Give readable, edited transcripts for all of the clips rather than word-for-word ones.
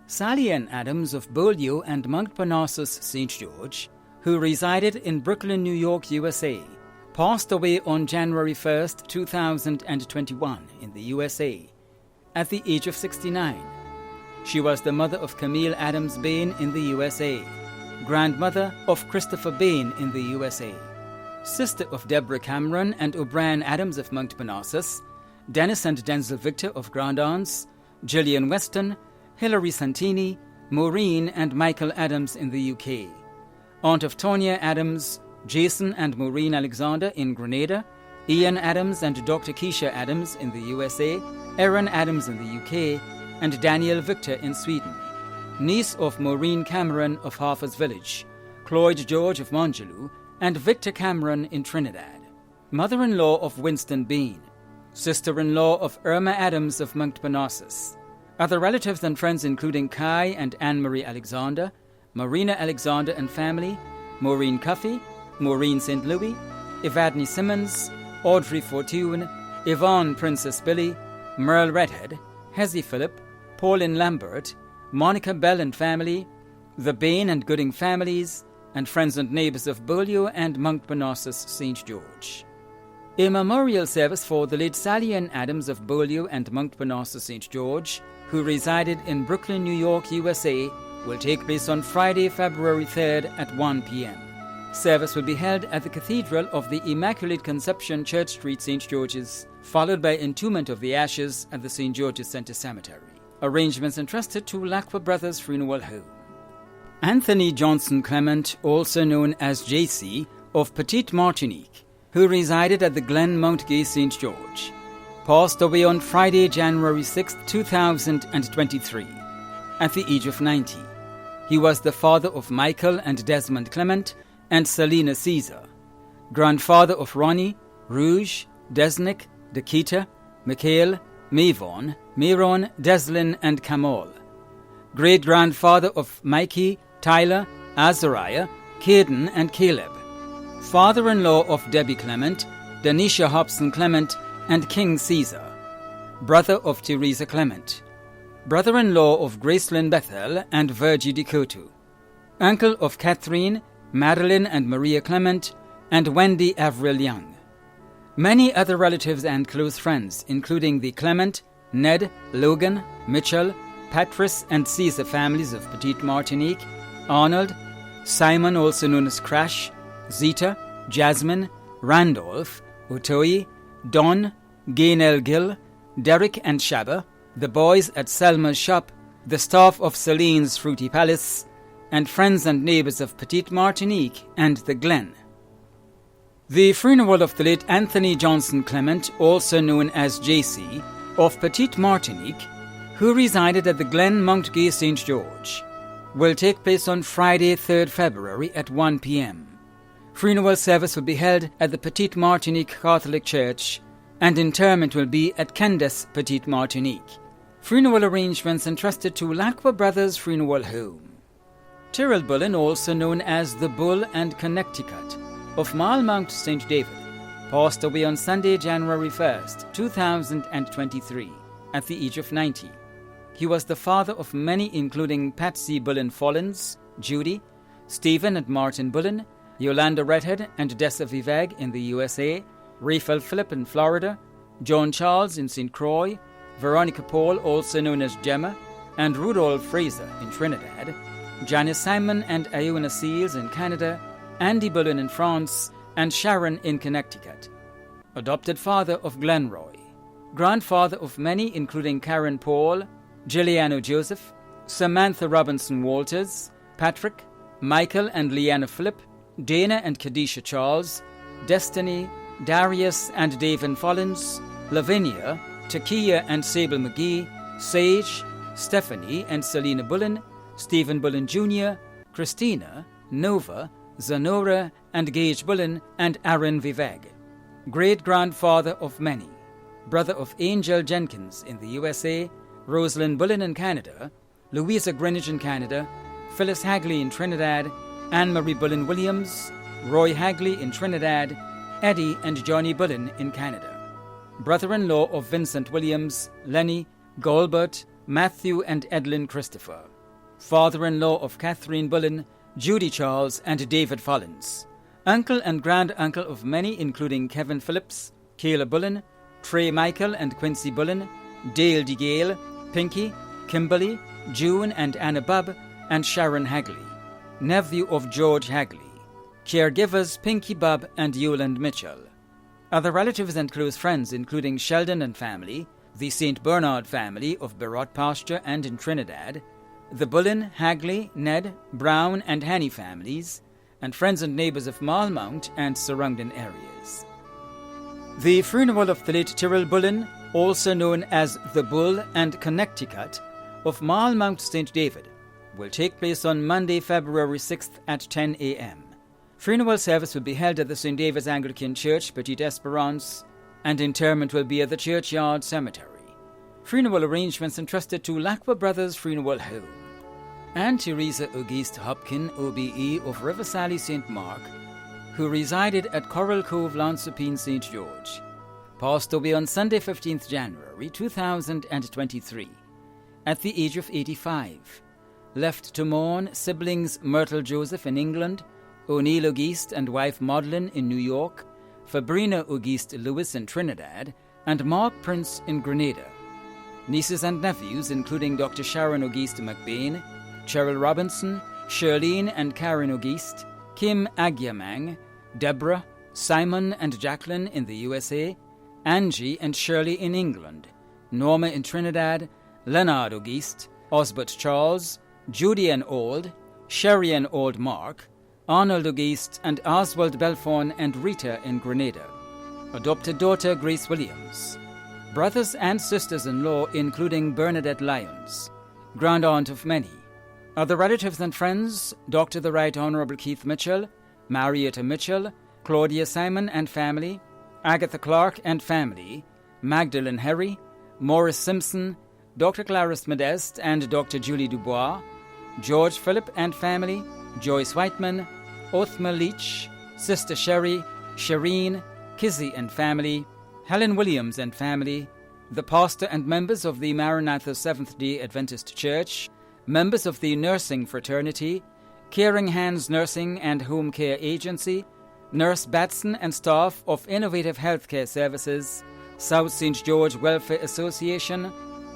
Sally Ann Adams of Beaulieu and Mount Parnassus, St. George, who resided in Brooklyn, New York, USA, passed away on January 1, 2021 in the USA at the age of 69. She was the mother of Camille Adams Bain in the USA, grandmother of Christopher Bain in the USA, sister of Deborah Cameron and O'Brien Adams of Mount Parnassus, Dennis and Denzel Victor of Grand Anse, Gillian Weston, Hilary Santini, Maureen and Michael Adams in the UK, aunt of Tonya Adams, Jason and Maureen Alexander in Grenada, Ian Adams and Dr. Keisha Adams in the USA, Erin Adams in the UK, and Daniel Victor in Sweden, niece of Maureen Cameron of Harper's Village, Cloyd George of Mongeloo, and Victor Cameron in Trinidad, mother-in-law of Winston Bain, sister-in-law of Irma Adams of Mount Parnassus. Other relatives and friends including Kai and Anne-Marie Alexander, Marina Alexander and family, Maureen Cuffey, Maureen St. Louis, Evadne Simmons, Audrey Fortune, Yvonne Princess Billy, Merle Redhead, Hezzy Phillip, Pauline Lambert, Monica Bell and family, the Bain and Gooding families, and friends and neighbours of Beaulieu and Mount Parnassus, St. George. A memorial service for the late Sally Ann Adams of Beaulieu and Mount Parnassus, St. George, who resided in Brooklyn, New York, USA, will take place on Friday, February 3rd at 1 p.m. Service will be held at the Cathedral of the Immaculate Conception, Church Street, St. George's, followed by entombment of the ashes at the St. George's Center Cemetery. Arrangements entrusted to Lacqua Brothers Funeral Home. Anthony Johnson Clement, also known as JC, of Petite Martinique, who resided at the Glen Mount Gay, St. George, passed away on Friday, January 6, 2023, at the age of 90. He was the father of Michael and Desmond Clement and Selena Caesar, grandfather of Ronnie, Rouge, Desnick, Dakita, Mikhail, Mavon, Miron, Deslin, and Kamal, great-grandfather of Mikey, Tyler, Azariah, Caden, and Caleb, father-in-law of Debbie Clement, Danisha Hobson Clement, and King Caesar, brother of Teresa Clement, brother-in-law of Gracelyn Bethel and Virgie Decoto, uncle of Catherine, Madeline and Maria Clement, and Wendy Avril Young. Many other relatives and close friends, including the Clement, Ned, Logan, Mitchell, Patrice, and Caesar families of Petite Martinique, Arnold, Simon, also known as Crash, Zita, Jasmine, Randolph, Otoyi, Don, Gaynell Gill, Derek and Shabba, the boys at Selma's shop, the staff of Celine's Fruity Palace, and friends and neighbours of Petite Martinique and the Glen. The funeral of the late Anthony Johnson Clement, also known as JC, of Petite Martinique, who resided at the Glen Mount Gay, St. George, will take place on Friday, 3rd February at 1 p.m. Funeral service will be held at the Petite Martinique Catholic Church, and interment will be at Candace, Petite Martinique. Funeral arrangements entrusted to Lacqua Brothers Funeral Home. Tyrrell Bullen, also known as the Bull and Connecticut, of Malmount, St. David, passed away on Sunday, January 1st, 2023, at the age of 90. He was the father of many, including Patsy Bullen Follins, Judy, Stephen and Martin Bullen, Yolanda Redhead and Dessa Vivag in the USA, Raphael Phillip in Florida, John Charles in St. Croix, Veronica Paul, also known as Gemma, and Rudolph Fraser in Trinidad, Janice Simon and Iona Seals in Canada, Andy Bullen in France, and Sharon in Connecticut. Adopted father of Glenroy. Grandfather of many, including Karen Paul, Giuliano Joseph, Samantha Robinson Walters, Patrick, Michael and Leanna Phillip, Dana and Kadisha Charles, Destiny, Darius and Davin Follins, Lavinia, Takia and Sable McGee, Sage, Stephanie and Selena Bullen, Stephen Bullen Jr., Christina, Nova, Zanora and Gage Bullen, and Aaron Vivag. Great-grandfather of many. Brother of Angel Jenkins in the USA, Rosalind Bullen in Canada, Louisa Greenwich in Canada, Phyllis Hagley in Trinidad, Anne-Marie Bullen Williams, Roy Hagley in Trinidad, Eddie and Johnny Bullen in Canada. Brother-in-law of Vincent Williams, Lenny, Golbert, Matthew and Edlin Christopher. father-in-law of Catherine Bullen, Judy Charles, and David Follins, uncle and grand-uncle of many including Kevin Phillips, Kayla Bullen, Trey Michael and Quincy Bullen, Dale DeGale, Pinky, Kimberly, June and Anna Bubb, and Sharon Hagley, nephew of George Hagley. Caregivers Pinky Bubb and Yolande Mitchell. Other relatives and close friends including Sheldon and family, the St. Bernard family of Barrott Pasture and in Trinidad, the Bullen, Hagley, Ned, Brown and Haney families, and friends and neighbours of Malmount and surrounding areas. The funeral of the late Tyrrell Bullen, also known as the Bull and Connecticut, of Malmount St. David, will take place on Monday, February 6th at 10 a.m. Funeral service will be held at the St. David's Anglican Church, Petite Esperance, and interment will be at the Churchyard Cemetery. Funeral arrangements entrusted to Lacqua Brothers Funeral Home. Anne Teresa Auguste Hopkin, OBE of Riversally St. Mark, who resided at Coral Cove, Lansopine, St. George, passed away on Sunday, 15th January 2023, at the age of 85. Left to mourn siblings Myrtle Joseph in England, O'Neill Auguste and wife Maudlin in New York, Fabrina Auguste Lewis in Trinidad, and Mark Prince in Grenada. Nieces and nephews including Dr. Sharon Auguste McBain, Cheryl Robinson, Shirlene and Karen Auguste, Kim Agyamang, Deborah, Simon and Jacqueline in the USA, Angie and Shirley in England, Norma in Trinidad, Leonard Auguste, Osbert Charles, Judy and Old, Sherry and Old Mark, Arnold Auguste and Oswald Belfon and Rita in Grenada. Adopted daughter Grace Williams. Brothers and sisters-in-law including Bernadette Lyons. Grand aunt of many. Other relatives and friends, Dr. the Right Honourable Keith Mitchell, Marietta Mitchell, Claudia Simon and family, Agatha Clark and family, Magdalene Herry, Morris Simpson, Dr. Claris Modeste and Dr. Julie Dubois, George Phillip and family, Joyce Whiteman, Othma Leach, Sister Sherry, Shireen, Kizzy and family, Helen Williams and family, the pastor and members of the Maranatha Seventh-day Adventist Church, members of the Nursing Fraternity, Caring Hands Nursing and Home Care Agency, Nurse Batson and staff of Innovative Healthcare Services, South St. George Welfare Association,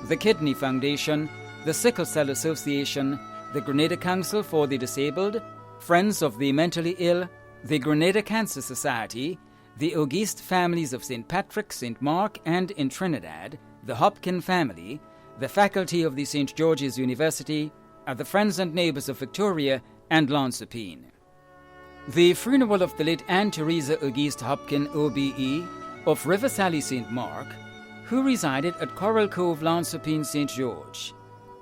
the Kidney Foundation, the Sickle Cell Association, the Grenada Council for the Disabled, Friends of the Mentally Ill, the Grenada Cancer Society, the Auguste families of St. Patrick, St. Mark, and in Trinidad, the Hopkin family, the faculty of the St. George's University, are the friends and neighbours of Victoria and Lansopine. The funeral of the late Anne Teresa Auguste Hopkin, OBE, of Riversally St. Mark, who resided at Coral Cove, Lansopine, St. George,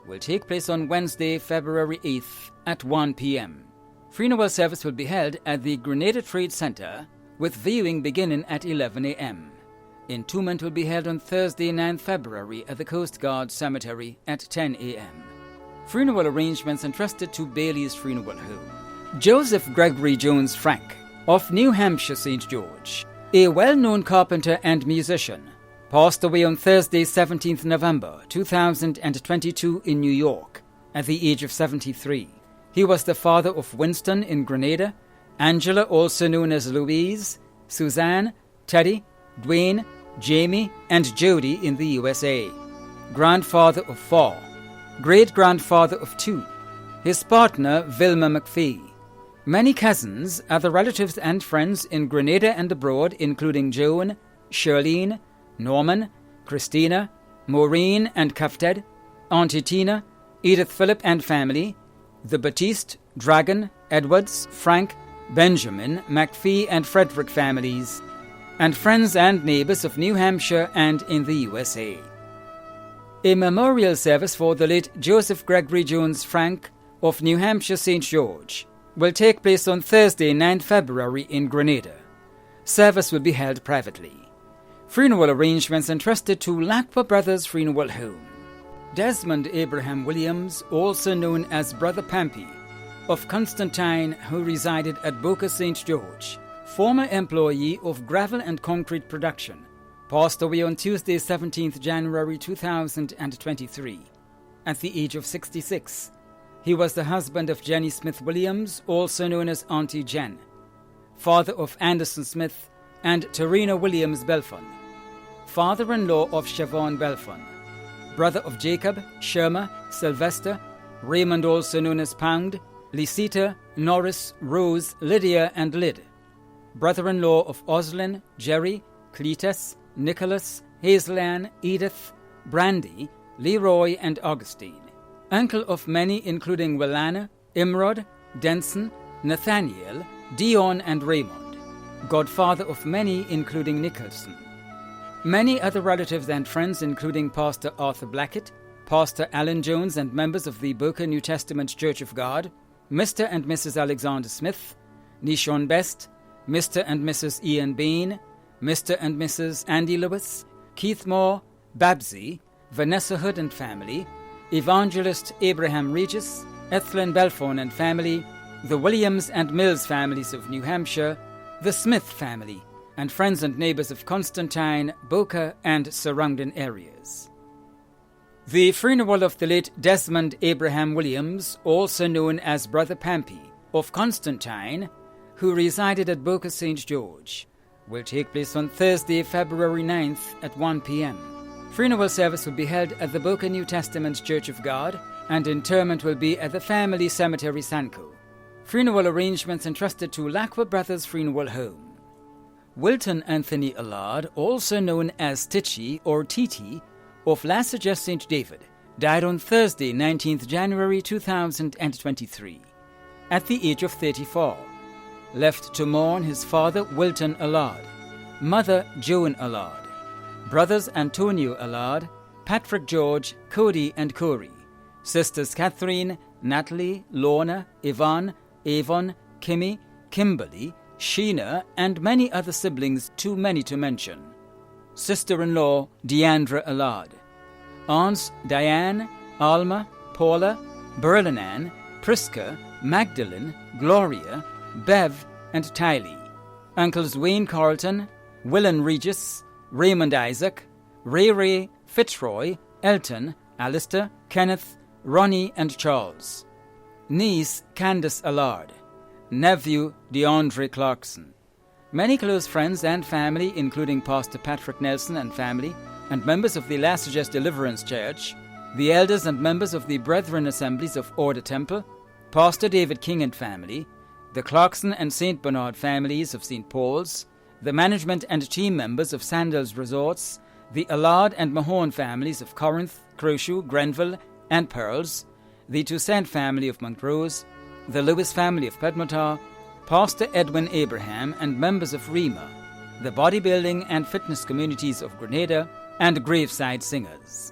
will take place on Wednesday, February 8th at 1 p.m. Funeral service will be held at the Grenada Trade Centre, with viewing beginning at 11 a.m. Entombment will be held on Thursday, 9th February at the Coast Guard Cemetery at 10 a.m. Funeral arrangements entrusted to Bailey's Funeral Home. Joseph Gregory Jones Frank, of New Hampshire, St. George, a well-known carpenter and musician, passed away on Thursday, 17th November 2022 in New York at the age of 73. He was the father of Winston in Grenada, Angela, also known as Louise, Suzanne, Teddy, Dwayne, Jamie, and Jody in the USA. Grandfather of 4. Great-grandfather of 2. His partner, Vilma McPhee. Many cousins, other relatives and friends in Grenada and abroad, including Joan, Shirlene, Norman, Christina, Maureen and Cufted, Auntie Tina, Edith Phillip and family, the Batiste, Dragon, Edwards, Frank, Benjamin, McPhee and Frederick families, and friends and neighbours of New Hampshire and in the USA. A memorial service for the late Joseph Gregory Jones Frank of New Hampshire St. George will take place on Thursday, 9th February in Grenada. Service will be held privately. Funeral arrangements entrusted to Lacqua Brothers Funeral Home. Desmond Abraham Williams, also known as Brother Pampy, of Constantine, who resided at Boca St. George, former employee of Gravel and Concrete Production, passed away on Tuesday, 17th January 2023, at the age of 66. He was the husband of Jenny Smith Williams, also known as Auntie Jen, father of Anderson Smith and Tarina Williams Belfon, father-in-law of Siobhan Belfon, brother of Jacob, Sherma, Sylvester, Raymond also known as Pound, Lisita, Norris, Rose, Lydia and Lyd, brother-in-law of Oslin, Jerry, Cletus, Nicholas, Hazel-Ann, Edith, Brandy, Leroy and Augustine, uncle of many including Willana, Imrod, Denson, Nathaniel, Dion and Raymond, godfather of many including Nicholson. Many other relatives and friends including Pastor Arthur Blackett, Pastor Alan Jones and members of the Boca New Testament Church of God, Mr. and Mrs. Alexander Smith, Nishon Best, Mr. and Mrs. Ian Bain, Mr. and Mrs. Andy Lewis, Keith Moore, Babsy, Vanessa Hood and family, Evangelist Abraham Regis, Ethelyn Belfon and family, the Williams and Mills families of New Hampshire, the Smith family, and friends and neighbors of Constantine, Boca, and surrounding areas. The funeral of the late Desmond Abraham Williams, also known as Brother Pampy, of Constantine, who resided at Boca St. George, will take place on Thursday, February 9th at 1 p.m. Funeral service will be held at the Boca New Testament Church of God, and interment will be at the Family Cemetery, Sanco. Funeral arrangements entrusted to Lacqua Brothers Funeral Home. Wilton Anthony Allard, also known as Titchy or Titi, of Lassager St. David, died on Thursday, 19th January 2023, at the age of 34. Left to mourn his father Wilton Allard, mother Joan Allard, brothers Antonio Allard, Patrick George, Cody and Corey, sisters Catherine, Natalie, Lorna, Yvonne, Avon, Kimmy, Kimberly, Sheena, and many other siblings too many to mention. Sister-in-law Deandra Allard, aunts Diane, Alma, Paula, Berlinan, Priska, Magdalene, Gloria, Bev, and Tylee. Uncles Wayne Carlton, Willen Regis, Raymond Isaac, Ray, Fitzroy, Elton, Alistair, Kenneth, Ronnie, and Charles. Niece Candace Allard. Nephew DeAndre Clarkson. Many close friends and family, including Pastor Patrick Nelson and family, and members of the Lassager's Deliverance Church, the elders and members of the Brethren Assemblies of Order Temple, Pastor David King and family, the Clarkson and St. Bernard families of St. Paul's, the management and team members of Sandals Resorts, the Allard and Mahone families of Corinth, Crowshoe, Grenville, and Pearls, the Toussaint family of Montrose, the Lewis family of Pedmotar, Pastor Edwin Abraham and members of REMA, the bodybuilding and fitness communities of Grenada, and Graveside Singers.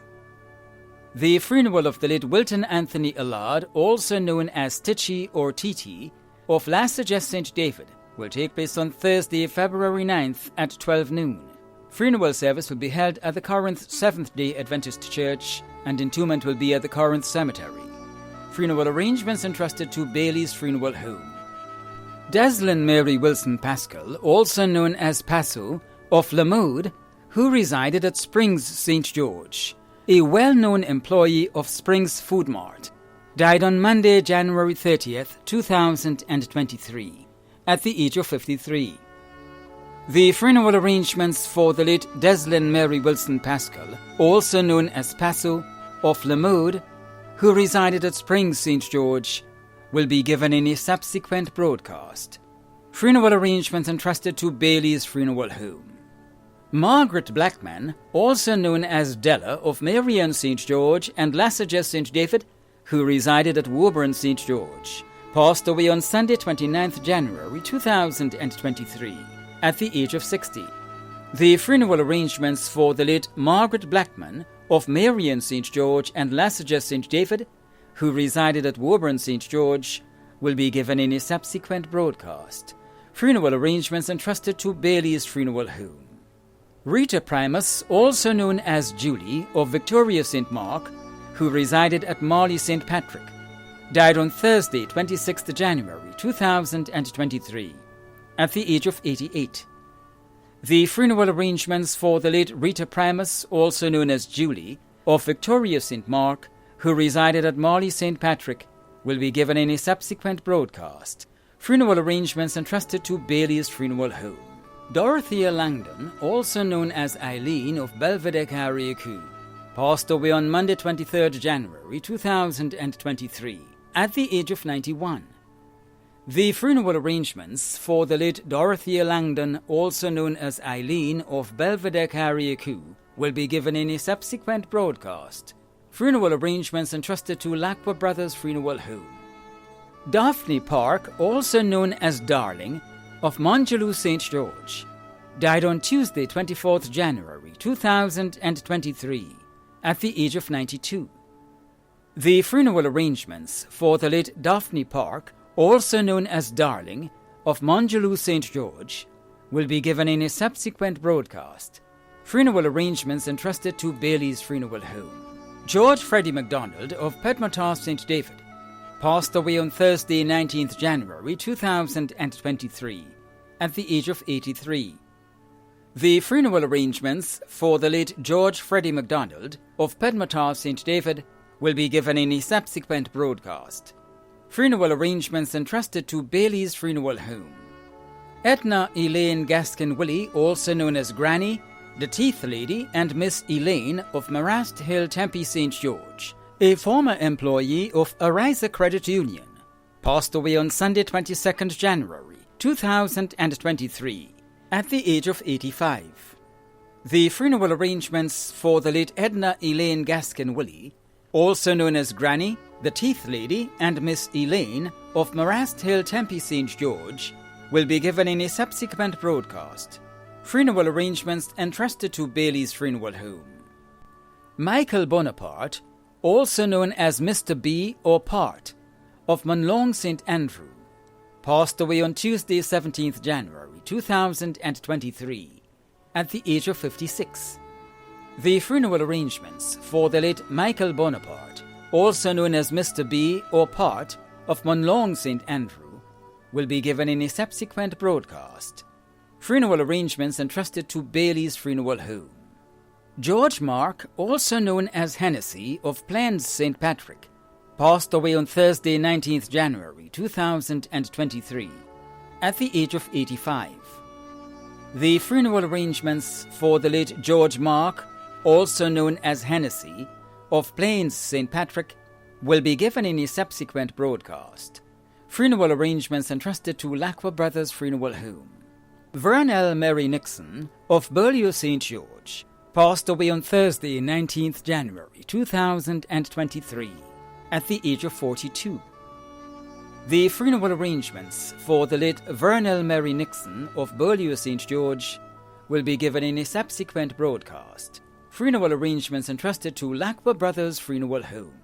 The funeral of the late Wilton Anthony Allard, also known as Titchy or Titi, of Lassager St. David, will take place on Thursday, February 9th at 12 noon. Funeral service will be held at the Corinth Seventh-day Adventist Church, and entombment will be at the Corinth Cemetery. Funeral arrangements entrusted to Bailey's Funeral Home. Deslin Mary Wilson Pascal, also known as Passo, of Lamode, who resided at Springs St. George, a well-known employee of Springs Food Mart, died on Monday, January 30th, 2023, at the age of 53. The funeral arrangements for the late Deslin Mary Wilson Pascal, also known as Passo, of Lamode, who resided at Springs St. George, will be given in a subsequent broadcast. Funeral arrangements entrusted to Bailey's Funeral Home. Margaret Blackman, also known as Della, of Marion St. George and Lassager St. David, who resided at Woburn St. George, passed away on Sunday 29th January 2023 at the age of 60. The funeral arrangements for the late Margaret Blackman of Marion St. George and Lassager St. David, who resided at Woburn St. George, will be given in a subsequent broadcast. Funeral arrangements entrusted to Bailey's Funeral Home. Rita Primus, also known as Julie, of Victoria St. Mark, who resided at Marley St. Patrick, died on Thursday, 26th January 2023, at the age of 88. The funeral arrangements for the late Rita Primus, also known as Julie, of Victoria St. Mark, who resided at Marley St. Patrick, will be given in a subsequent broadcast. Funeral arrangements entrusted to Bailey's Funeral Home. Dorothea Langdon, also known as Eileen of Belvedere Carriacou, passed away on Monday 23 January 2023 at the age of 91. The funeral arrangements for the late Dorothea Langdon, also known as Eileen of Belvedere Carriacou, will be given in a subsequent broadcast. Funeral arrangements entrusted to Lacqua Brothers Funeral Home. Daphne Park, also known as Darling, of Montgelou St. George, died on Tuesday 24 January 2023 at the age of 92. The funeral arrangements for the late Daphne Park, also known as Darling, of Montgelou St. George, will be given in a subsequent broadcast. Funeral arrangements entrusted to Bailey's Funeral Home. George Freddie MacDonald of Pedmartar St. David passed away on Thursday 19 January 2023 at the age of 83. The funeral arrangements for the late George Freddie MacDonald of Pedmartar St. David will be given in a subsequent broadcast. Funeral arrangements entrusted to Bailey's Funeral Home. Edna Elaine Gaskin-Willie, also known as Granny, the Teeth Lady, and Miss Elaine of Marrast Hill, Tempe St. George, a former employee of Ariza Credit Union, passed away on Sunday 22 January 2023 at the age of 85. The funeral arrangements for the late Edna Elaine Gaskin-Willie, also known as Granny, the Teeth Lady, and Miss Elaine of Marrast Hill, Tempe St. George, will be given in a subsequent broadcast. Funeral arrangements entrusted to Bailey's Funeral Home. Michael Bonaparte, also known as Mr. B or Part, of Monlong St. Andrew, passed away on Tuesday 17 January 2023 at the age of 56. The funeral arrangements for the late Michael Bonaparte, also known as Mr. B or Part, of Monlong St. Andrew, will be given in a subsequent broadcast. Funeral arrangements entrusted to Bailey's Funeral Home. George Mark, also known as Hennessy of Plains St. Patrick, passed away on Thursday 19 January 2023 at the age of 85. The funeral arrangements for the late George Mark, also known as Hennessy of Plains St. Patrick, will be given in a subsequent broadcast. Funeral arrangements entrusted to Lacqua Brothers Funeral Home. Vernell Mary Nixon of Beaulieu St. George passed away on Thursday 19 January 2023 at the age of 42. The funeral arrangements for the late Vernell Mary Nixon of Beaulieu St. George will be given in a subsequent broadcast. Funeral arrangements entrusted to Lacqua Brothers Funeral Home.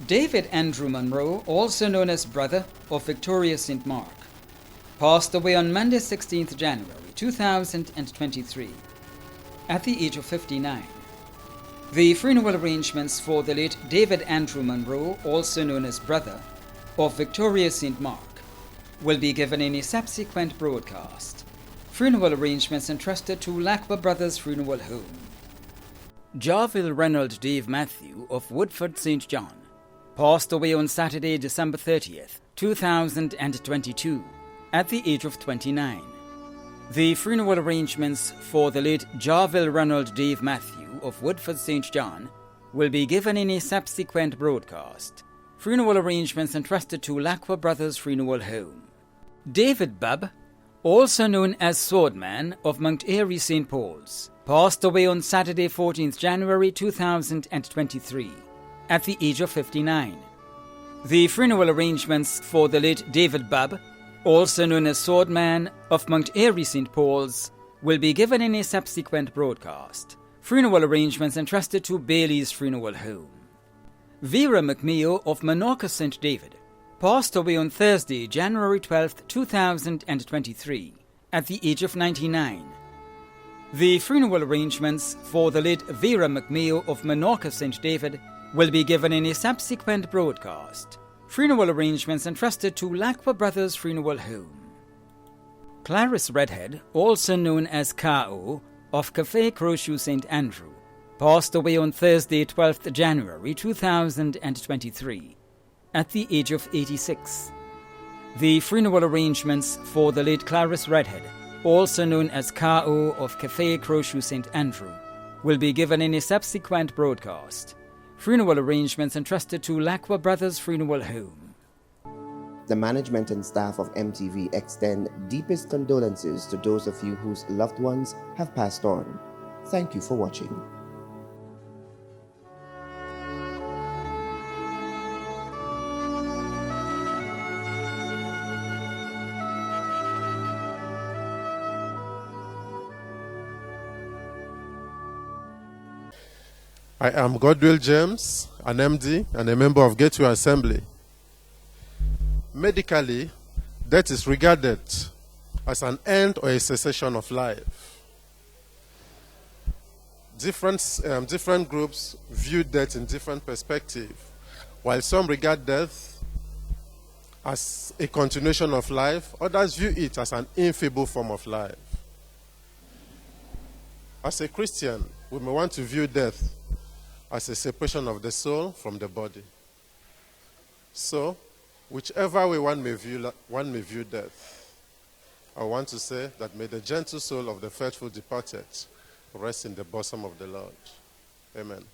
David Andrew Monroe, also known as Brother of Victoria St. Mark, passed away on Monday 16 January 2023 at the age of 59. The funeral arrangements for the late David Andrew Monroe, also known as Brother of Victoria St. Mark, will be given in a subsequent broadcast. Funeral arrangements entrusted to Lacqua Brothers Funeral Home. Jarville Reynold Dave Matthew of Woodford St. John passed away on Saturday, December 30th, 2022, at the age of 29. The funeral arrangements for the late Jarville Reynold Dave Matthew of Woodford St. John will be given in a subsequent broadcast. Funeral arrangements entrusted to Lacqua Brothers Funeral Home. David Bubb, also known as Swordman of Mount Airy St. Paul's, passed away on Saturday 14th January 2023 at the age of 59. The funeral arrangements for the late David Bubb, also known as Swordman of Mount Airy St. Paul's, will be given in a subsequent broadcast. Funeral arrangements entrusted to Bailey's Funeral Home. Vera McMeo of Menorca St. David passed away on Thursday, January 12, 2023, at the age of 99. The funeral arrangements for the late Vera McMeo of Menorca St. David will be given in a subsequent broadcast. Funeral arrangements entrusted to Lacqua Brothers Funeral Home. Claris Redhead, also known as K.O., of Café Crochu St. Andrew, passed away on Thursday, 12th January 2023, at the age of 86. The funeral arrangements for the late Claris Redhead, also known as K.O. of Café Crochu St. Andrew, will be given in a subsequent broadcast. Funeral arrangements entrusted to Lacqua Brothers Funeral Home. The management and staff of MTV extend deepest condolences to those of you whose loved ones have passed on. Thank you for watching. I am Godwill James, an MD and a member of Gateway Assembly. Medically, death is regarded as an end or a cessation of life. Different groups view death in different perspectives. While some regard death as a continuation of life, others view it as an infeeble form of life. As a Christian, we may want to view death as a separation of the soul from the body. So, whichever way one may view death, I want to say that may the gentle soul of the faithful departed rest in the bosom of the Lord. Amen.